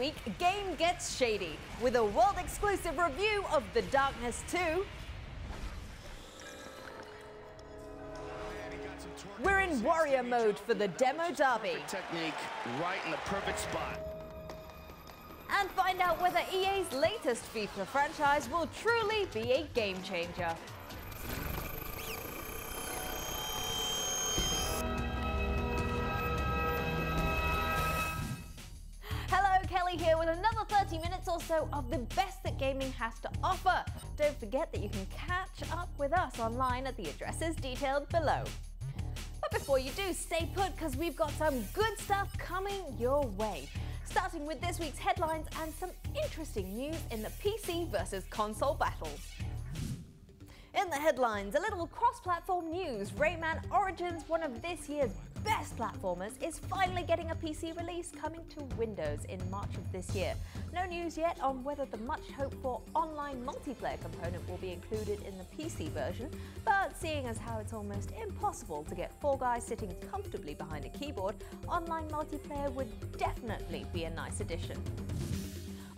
week, Game Gets Shady with a world-exclusive review of The Darkness 2. We're in warrior mode for the demo derby. Technique right in the perfect spot. And find out whether EA's latest FIFA franchise will truly be a game changer. Hello, Kelly here with another 30 minutes or so of the best that gaming has to offer. Don't forget that you can catch up with us online at the addresses detailed below. But before you do, stay put because we've got some good stuff coming your way. Starting with this week's headlines and some interesting news in the PC versus console battles. In the headlines, a little cross-platform news. Rayman Origins, one of this year's best platformers, is finally getting a PC release coming to Windows in March of this year. No news yet on whether the much-hoped-for online multiplayer component will be included in the PC version, but seeing as how it's almost impossible to get 4 guys sitting comfortably behind a keyboard, online multiplayer would definitely be a nice addition.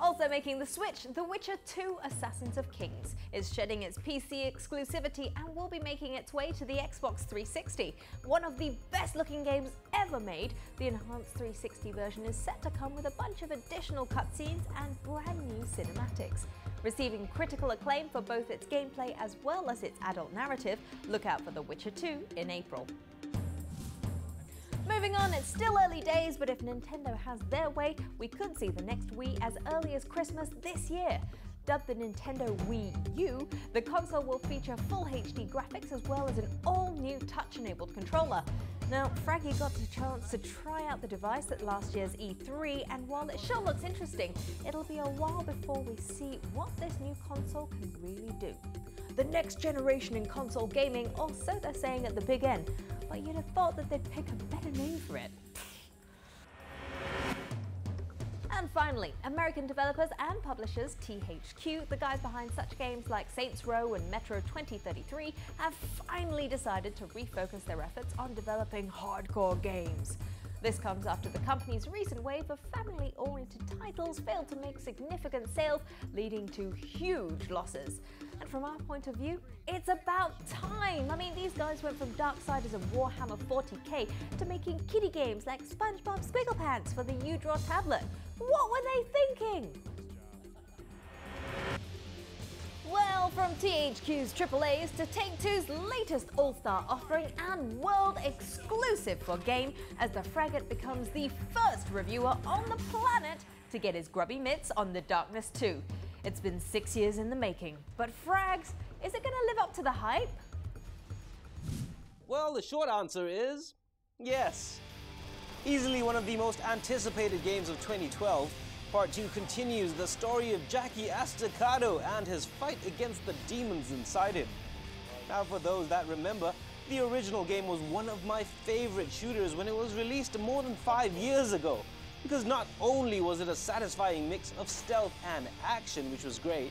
Also making the switch, The Witcher 2 Assassins of Kings is shedding its PC exclusivity and will be making its way to the Xbox 360. One of the best looking games ever made, the enhanced 360 version is set to come with a bunch of additional cutscenes and brand new cinematics. Receiving critical acclaim for both its gameplay as well as its adult narrative, look out for The Witcher 2 in April. Moving on, it's still early days, but if Nintendo has their way, we could see the next Wii as early as Christmas this year. Dubbed the Nintendo Wii U, the console will feature full HD graphics as well as an all-new touch-enabled controller. Now, Fraggy got a chance to try out the device at last year's E3, and while it sure looks interesting, it'll be a while before we see what this new console can really do. The next generation in console gaming, or so they're saying at the big end, but you'd have thought that they'd pick a better name for it. And finally, American developers and publishers THQ, the guys behind such games like Saints Row and Metro 2033, have finally decided to refocus their efforts on developing hardcore games. This comes after the company's recent wave of family-oriented titles failed to make significant sales, leading to huge losses. And from our point of view, it's about time! I mean, these guys went from Darksiders of Warhammer 40k to making kiddie games like SpongeBob SquigglePants for the U-Draw tablet. What were they thinking? Well, from THQ's AAAs to Take-Two's latest All-Star offering and world exclusive for game, as the Fraggot becomes the first reviewer on the planet to get his grubby mitts on The Darkness 2. It's been 6 years in the making, but Frags, is it gonna live up to the hype? Well, the short answer is yes. Easily one of the most anticipated games of 2012, Part 2 continues the story of Jackie Estacado and his fight against the demons inside him. Now, for those that remember, the original game was one of my favorite shooters when it was released more than 5 years ago, because not only was it a satisfying mix of stealth and action, which was great,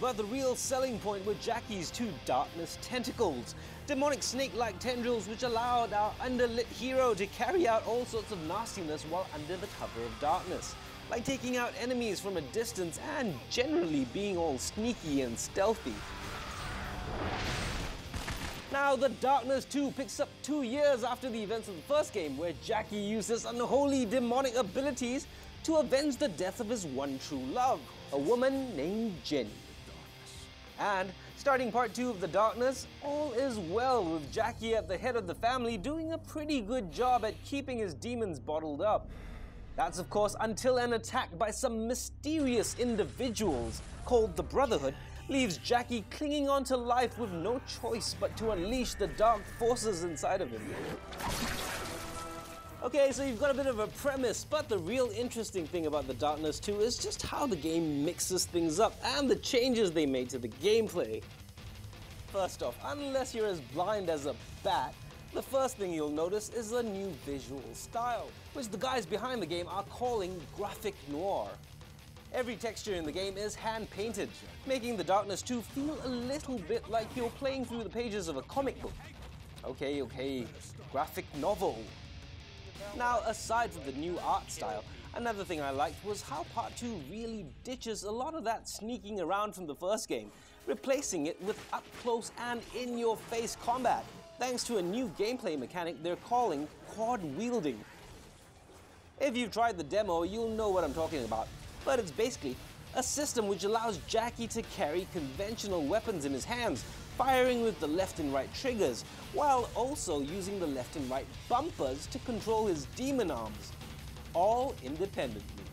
but the real selling point were Jackie's 2 darkness tentacles, demonic snake-like tendrils which allowed our underlit hero to carry out all sorts of nastiness while under the cover of darkness, like taking out enemies from a distance and generally being all sneaky and stealthy. Now, The Darkness 2 picks up 2 years after the events of the first game, where Jackie uses unholy demonic abilities to avenge the death of his one true love, a woman named Jenny. And starting Part 2 of The Darkness, all is well with Jackie at the head of the family doing a pretty good job at keeping his demons bottled up. That's of course until an attack by some mysterious individuals called the Brotherhood leaves Jackie clinging on to life with no choice but to unleash the dark forces inside of him. Okay, so you've got a bit of a premise, but the real interesting thing about The Darkness 2 is just how the game mixes things up and the changes they made to the gameplay. First off, unless you're as blind as a bat, the first thing you'll notice is a new visual style, which the guys behind the game are calling graphic noir. Every texture in the game is hand-painted, making The Darkness 2 feel a little bit like you're playing through the pages of a comic book. Okay, graphic novel. Now, aside from the new art style, Another thing I liked was how Part 2 really ditches a lot of that sneaking around from the first game, replacing it with up-close and in-your-face combat, thanks to a new gameplay mechanic they're calling quad wielding. If you've tried the demo, you'll know what I'm talking about, but it's basically a system which allows Jackie to carry conventional weapons in his hands, firing with the left and right triggers, while also using the left and right bumpers to control his demon arms, all independently.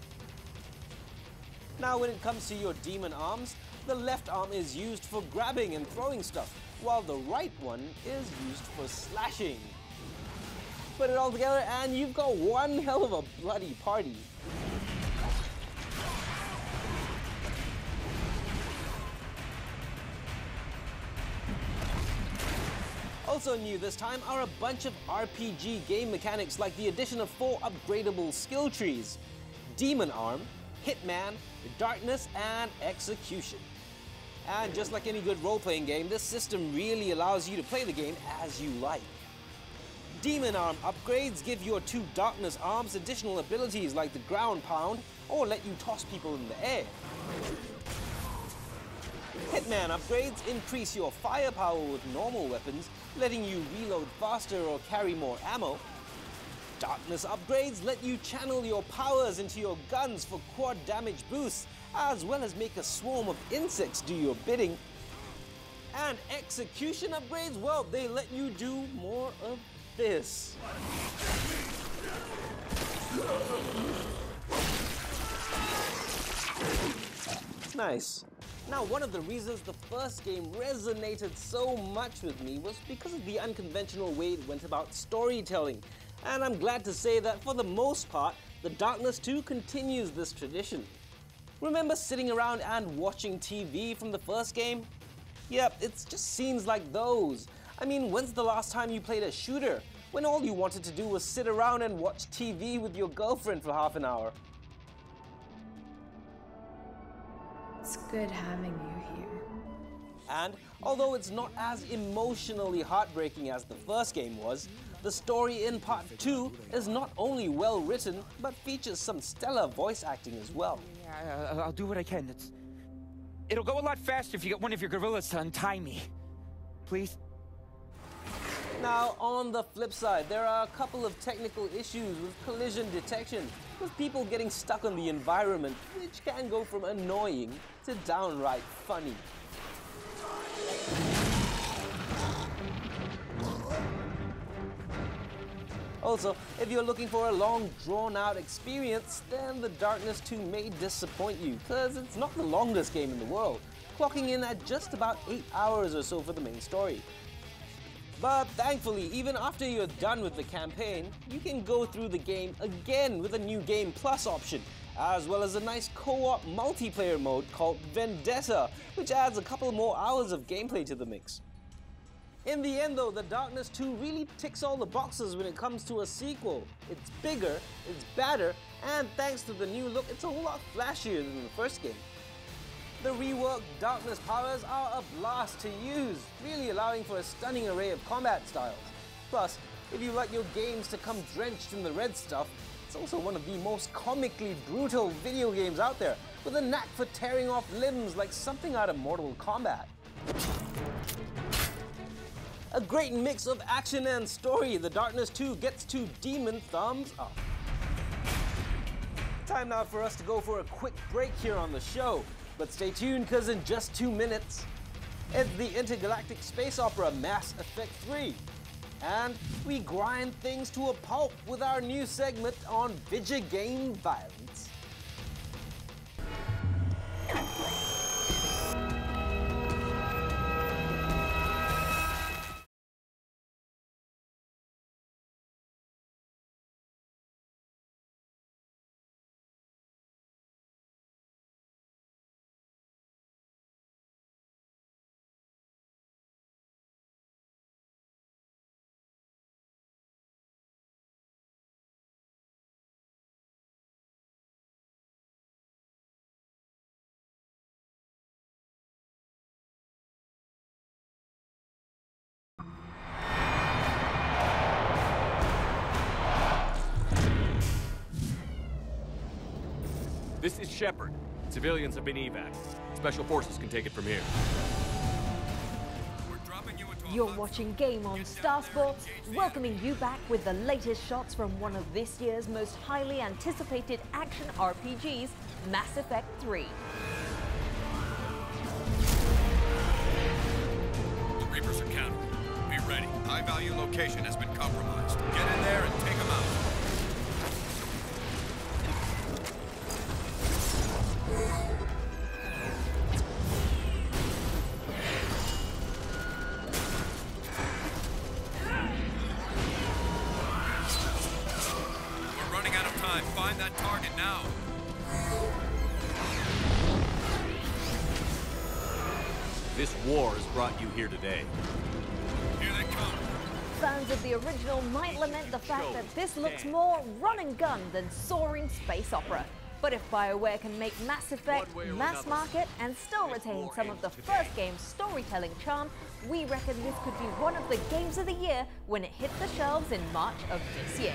Now when it comes to your demon arms, the left arm is used for grabbing and throwing stuff, while the right one is used for slashing. Put it all together and you've got one hell of a bloody party. Also new this time are a bunch of RPG game mechanics like the addition of 4 upgradable skill trees: Demon Arm, Hitman, Darkness, and Execution. And just like any good role-playing game, this system really allows you to play the game as you like. Demon Arm upgrades give your 2 Darkness arms additional abilities like the Ground Pound, or let you toss people in the air. Hitman upgrades increase your firepower with normal weapons, letting you reload faster or carry more ammo. Darkness upgrades let you channel your powers into your guns for quad damage boosts, as well as make a swarm of insects do your bidding. And Execution upgrades, well, they let you do more of this. Nice. Now, one of the reasons the first game resonated so much with me was because of the unconventional way it went about storytelling. And I'm glad to say that for the most part, The Darkness 2 continues this tradition. Remember sitting around and watching TV from the first game? Yep, it's just scenes like those. I mean, when's the last time you played a shooter, when all you wanted to do was sit around and watch TV with your girlfriend for half an hour? It's good having you here. And although it's not as emotionally heartbreaking as the first game was, the story in Part 2 is not only well written, but features some stellar voice acting as well. Yeah, I'll do what I can. It'll go a lot faster if you get one of your gorillas to untie me. Please? Now, on the flip side, there are a couple of technical issues with collision detection, with people getting stuck on the environment, which can go from annoying to downright funny. Also, if you're looking for a long, drawn-out experience, then The Darkness 2 may disappoint you, because it's not the longest game in the world, clocking in at just about 8 hours or so for the main story. But thankfully, even after you're done with the campaign, you can go through the game again with a new Game Plus option, as well as a nice co-op multiplayer mode called Vendetta, which adds a couple more hours of gameplay to the mix. In the end though, The Darkness 2 really ticks all the boxes when it comes to a sequel. It's bigger, it's badder, and thanks to the new look, it's a whole lot flashier than the first game. The reworked Darkness powers are a blast to use, really allowing for a stunning array of combat styles. Plus, if you like your games to come drenched in the red stuff, it's also one of the most comically brutal video games out there, with a knack for tearing off limbs like something out of Mortal Kombat. A great mix of action and story, The Darkness 2 gets 2 demon thumbs up. Time now for us to go for a quick break here on the show. But stay tuned, because in just 2 minutes, it's the intergalactic space opera Mass Effect 3. And we grind things to a pulp with our new segment on video game violence. This is Shepard. Civilians have been evac. Special forces can take it from here. You're watching Game On Star Sports, welcoming you back with the latest shots from one of this year's most highly anticipated action RPGs, Mass Effect 3. The Reapers are counter. Be ready. High-value location has been compromised. Get in there and take them out. We're running out of time. Find that target now. This war has brought you here today. Here they come. Fans of the original might lament the fact that this looks more run and gun than soaring space opera. But if BioWare can make Mass Effect mass market and still retain some of the first game's storytelling charm, we reckon this could be one of the games of the year when it hits the shelves in March of this year.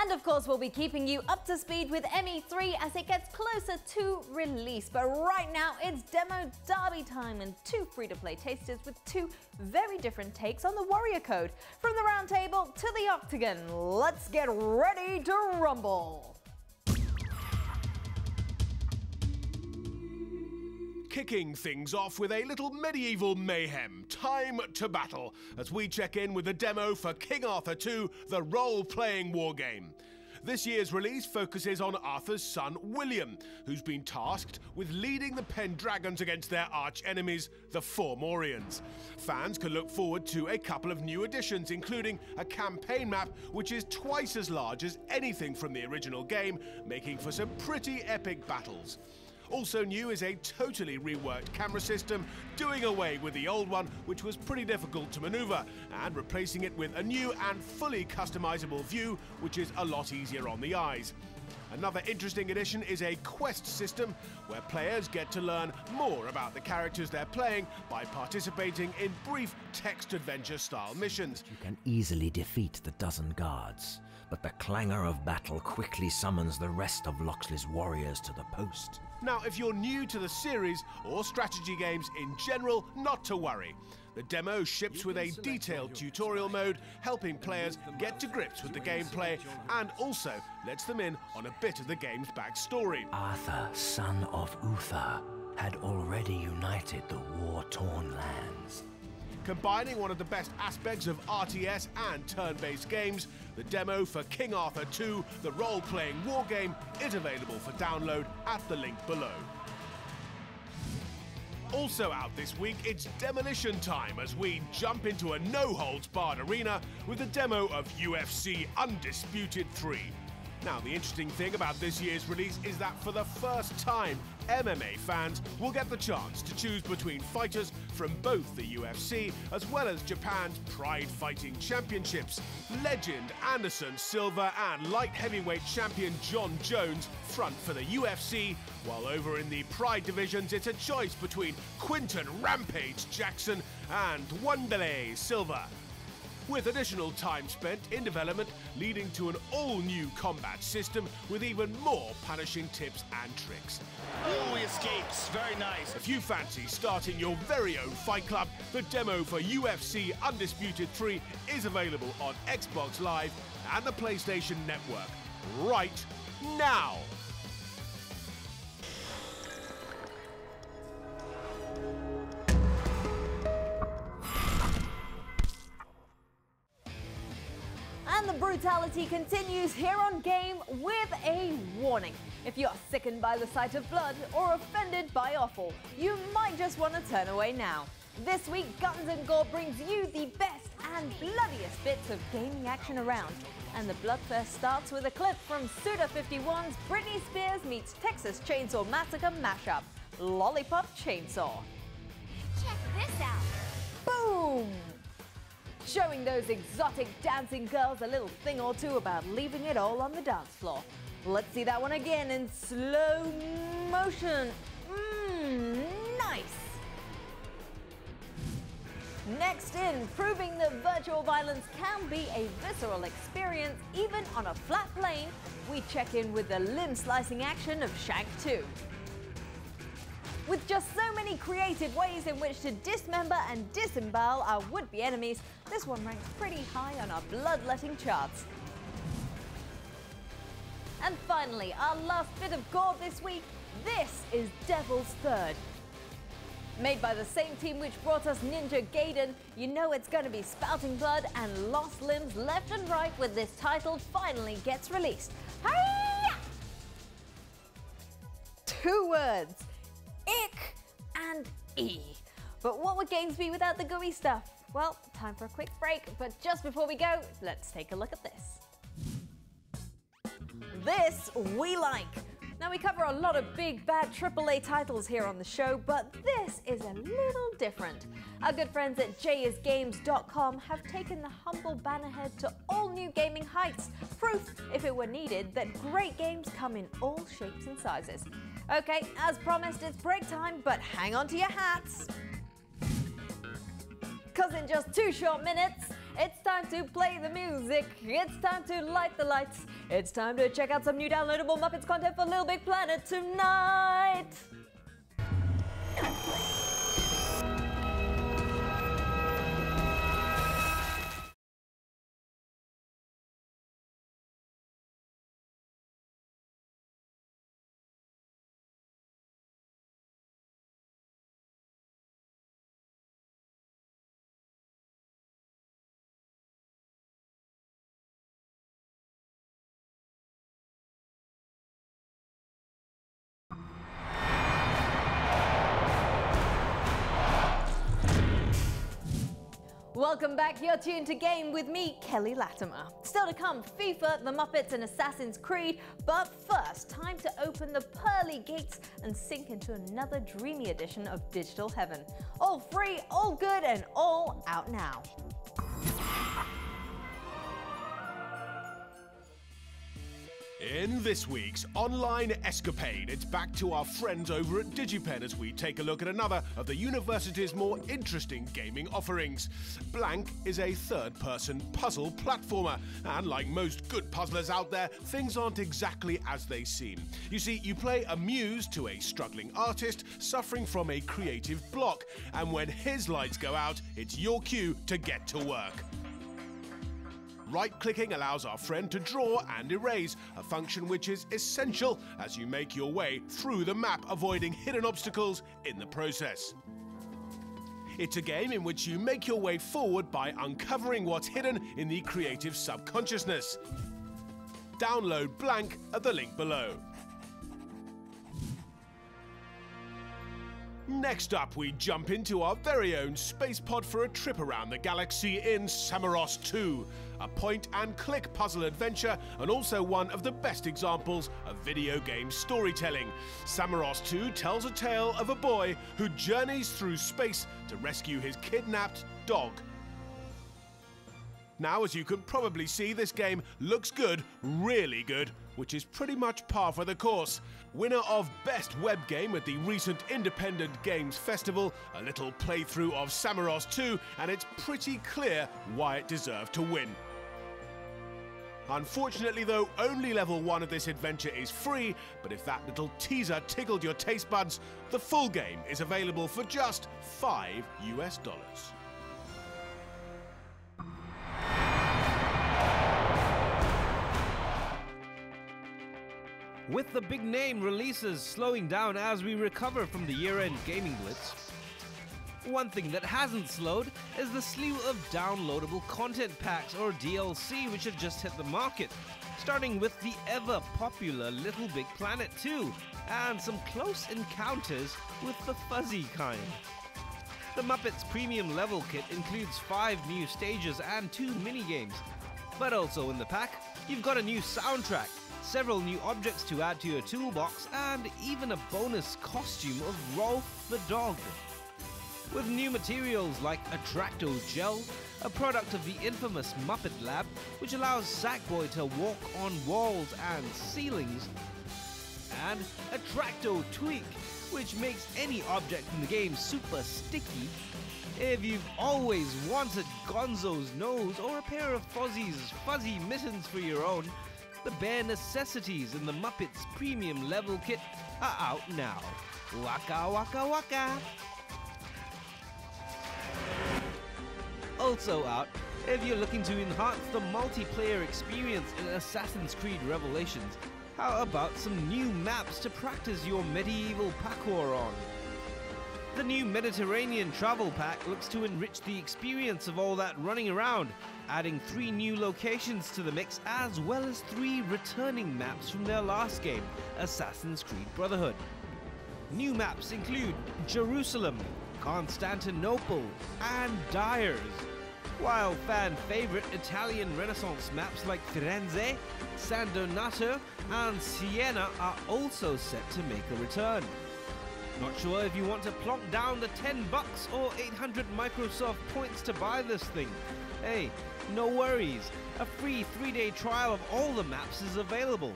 And of course, we'll be keeping you up to speed with ME3 as it gets closer to release. But right now, it's demo derby time and two free-to-play tasters with two very different takes on the Warrior Code. From the round table to the octagon, let's get ready to rumble. Kicking things off with a little medieval mayhem, time to battle, as we check in with the demo for King Arthur 2, the role-playing wargame. This year's release focuses on Arthur's son, William, who's been tasked with leading the Pendragons against their arch-enemies, the Fomorians. Fans can look forward to a couple of new additions, including a campaign map which is twice as large as anything from the original game, making for some pretty epic battles. Also new is a totally reworked camera system, doing away with the old one, which was pretty difficult to maneuver, and replacing it with a new and fully customizable view, which is a lot easier on the eyes. Another interesting addition is a quest system, where players get to learn more about the characters they're playing by participating in brief text adventure style missions. You can easily defeat the dozen guards, but the clangor of battle quickly summons the rest of Loxley's warriors to the post. Now, if you're new to the series or strategy games in general, not to worry. The demo ships with a detailed tutorial mode, helping players get to grips with the gameplay, and also lets them in on a bit of the game's backstory. Arthur, son of Uther, had already united the war-torn lands. Combining one of the best aspects of RTS and turn-based games, the demo for King Arthur 2, the role-playing wargame, is available for download at the link below. Also out this week, it's demolition time as we jump into a no-holds-barred arena with a demo of UFC Undisputed 3. Now, the interesting thing about this year's release is that for the first time, MMA fans will get the chance to choose between fighters from both the UFC as well as Japan's Pride Fighting Championships. Legend Anderson Silva and light heavyweight champion John Jones front for the UFC, while over in the Pride divisions it's a choice between Quinton Rampage Jackson and Wanderlei Silva, with additional time spent in development leading to an all-new combat system with even more punishing tips and tricks. Oh, he escapes. Very nice. If you fancy starting your very own fight club, the demo for UFC Undisputed 3 is available on Xbox Live and the PlayStation Network right now. And the brutality continues here on Game with a warning. If you're sickened by the sight of blood or offended by offal, you might just want to turn away now. This week, Guns and Gore brings you the best and bloodiest bits of gaming action around. And the bloodfest starts with a clip from Suda51's Britney Spears meets Texas Chainsaw Massacre mashup, Lollipop Chainsaw. Check this out. Boom! Showing those exotic dancing girls a little thing or two about leaving it all on the dance floor. Let's see that one again in slow motion. Nice! Next in, proving that virtual violence can be a visceral experience even on a flat plane, we check in with the limb-slicing action of Shank 2. With just so many creative ways in which to dismember and disembowel our would-be enemies, this one ranks pretty high on our bloodletting charts. And finally, our last bit of gore this week, this is Devil's Third. Made by the same team which brought us Ninja Gaiden, you know it's going to be spouting blood and lost limbs left and right when this title finally gets released. Hi-ya! 2 words, ick and E. But what would games be without the gooey stuff? Well, time for a quick break, but just before we go, let's take a look at this. This we like. Now, we cover a lot of big, bad AAA titles here on the show, but this is a little different. Our good friends at jisgames.com have taken the humble bannerhead to all new gaming heights. Proof, if it were needed, that great games come in all shapes and sizes. Okay, as promised, it's break time, but hang on to your hats. 'Cause in just 2 short minutes, it's time to play the music, it's time to light the lights, it's time to check out some new downloadable Muppets content for Little Big Planet tonight! Welcome back, you're tuned to Game with me, Kelly Latimer. Still to come, FIFA, the Muppets and Assassin's Creed, but first, time to open the pearly gates and sink into another dreamy edition of Digital Heaven. All free, all good, and all out now. In this week's online escapade, it's back to our friends over at DigiPen as we take a look at another of the university's more interesting gaming offerings. Blank is a third-person puzzle platformer, and like most good puzzlers out there, things aren't exactly as they seem. You see, you play a muse to a struggling artist suffering from a creative block, and when his lights go out, it's your cue to get to work. Right-clicking allows our friend to draw and erase, a function which is essential as you make your way through the map, avoiding hidden obstacles in the process. It's a game in which you make your way forward by uncovering what's hidden in the creative subconsciousness. Download Blank at the link below. Next up, we jump into our very own space pod for a trip around the galaxy in Samaros 2, a point-and-click puzzle adventure and also one of the best examples of video game storytelling. Samaros 2 tells a tale of a boy who journeys through space to rescue his kidnapped dog. Now, as you can probably see, this game looks good, really good, which is pretty much par for the course. Winner of Best Web Game at the recent Independent Games Festival, a little playthrough of Samaros 2, and it's pretty clear why it deserved to win. Unfortunately though, only level 1 of this adventure is free, but if that little teaser tickled your taste buds, the full game is available for just $5 US. With the big name releases slowing down as we recover from the year-end gaming blitz, one thing that hasn't slowed is the slew of downloadable content packs or DLC which have just hit the market, starting with the ever-popular Little Big Planet 2 and some close encounters with the fuzzy kind. The Muppets Premium Level Kit includes 5 new stages and 2 minigames, but also in the pack, you've got a new soundtrack, several new objects to add to your toolbox, and even a bonus costume of Rolf the dog. With new materials like Attracto Gel, a product of the infamous Muppet Lab, which allows Sackboy to walk on walls and ceilings, and Attracto Tweak, which makes any object in the game super sticky, If you've always wanted Gonzo's nose or a pair of Fozzie's fuzzy mittens for your own, the bare necessities in the Muppets Premium Level Kit are out now. Waka waka waka! Also out, if you're looking to enhance the multiplayer experience in Assassin's Creed Revelations, how about some new maps to practice your medieval parkour on? The new Mediterranean Travel Pack looks to enrich the experience of all that running around, adding 3 new locations to the mix as well as 3 returning maps from their last game, Assassin's Creed Brotherhood. New maps include Jerusalem, Constantinople, and Dyers, while fan-favorite Italian Renaissance maps like Firenze, San Donato, and Siena are also set to make a return. Not sure if you want to plonk down the $10 or 800 Microsoft points to buy this thing? Hey, no worries. A free 3-day trial of all the maps is available.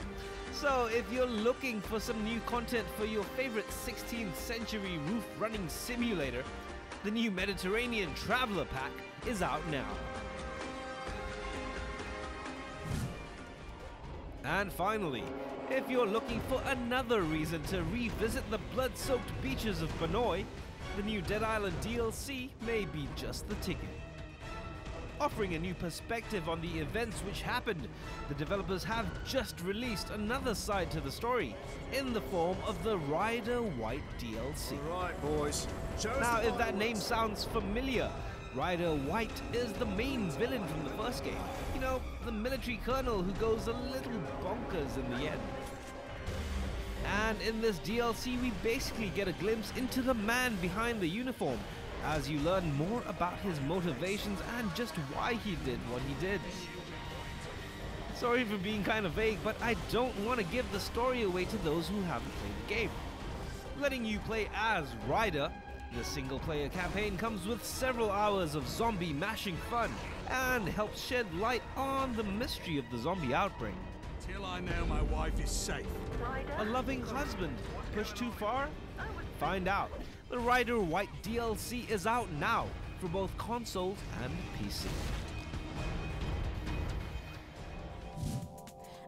So if you're looking for some new content for your favorite 16th century roof running simulator, the new Mediterranean Traveler Pack is out now. And finally, if you're looking for another reason to revisit the blood-soaked beaches of Banoi, the new Dead Island DLC may be just the ticket. Offering a new perspective on the events which happened, the developers have just released another side to the story in the form of the Ryder White DLC. Right, boys. Now, if that name sounds familiar, Ryder White is the main villain from the first game. You know, the military colonel who goes a little bonkers in the end. And in this DLC, we basically get a glimpse into the man behind the uniform, as you learn more about his motivations and just why he did what he did. Sorry for being kind of vague, but I don't want to give the story away to those who haven't played the game. Letting you play as Ryder, the single-player campaign comes with several hours of zombie mashing fun and helps shed light on the mystery of the zombie outbreak. Till I know my wife is safe. A loving husband pushed too far? Find out. The Ryder White DLC is out now for both consoles and PC.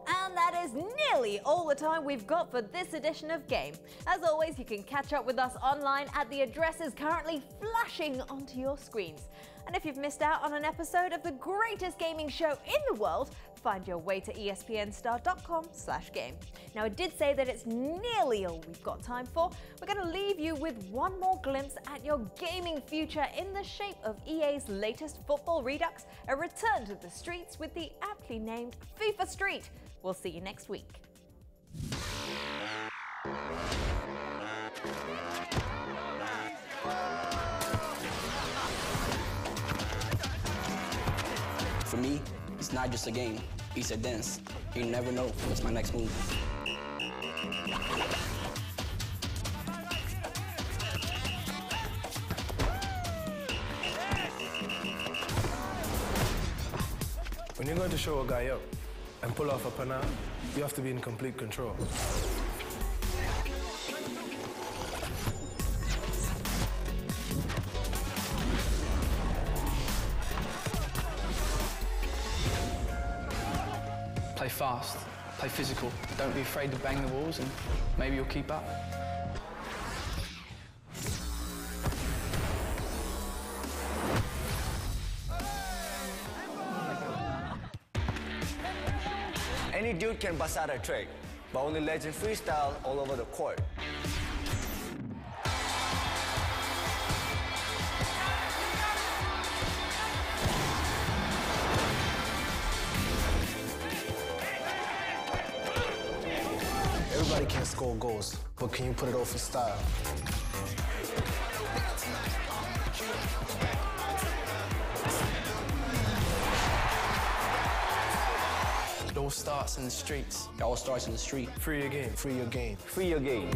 And that is nearly all the time we've got for this edition of Game. As always, you can catch up with us online at the addresses currently flashing onto your screens. And if you've missed out on an episode of the greatest gaming show in the world, find your way to espnstar.com/game. Now, I did say that it's nearly all we've got time for. We're going to leave you with one more glimpse at your gaming future in the shape of EA's latest football redux, a return to the streets with the aptly named FIFA Street. We'll see you next week. For me, it's not just a game, it's a dance. You never know what's my next move. When you're going to show a guy up and pull off a penalty, you have to be in complete control. Play fast, play physical. Don't be afraid to bang the walls and maybe you'll keep up. Any dude can bust out a trick, but only legend freestyle all over the court. Everybody can score goals, but can you put it off in style? It all starts in the streets. It all starts in the street. Free your game. Free your game. Free your game.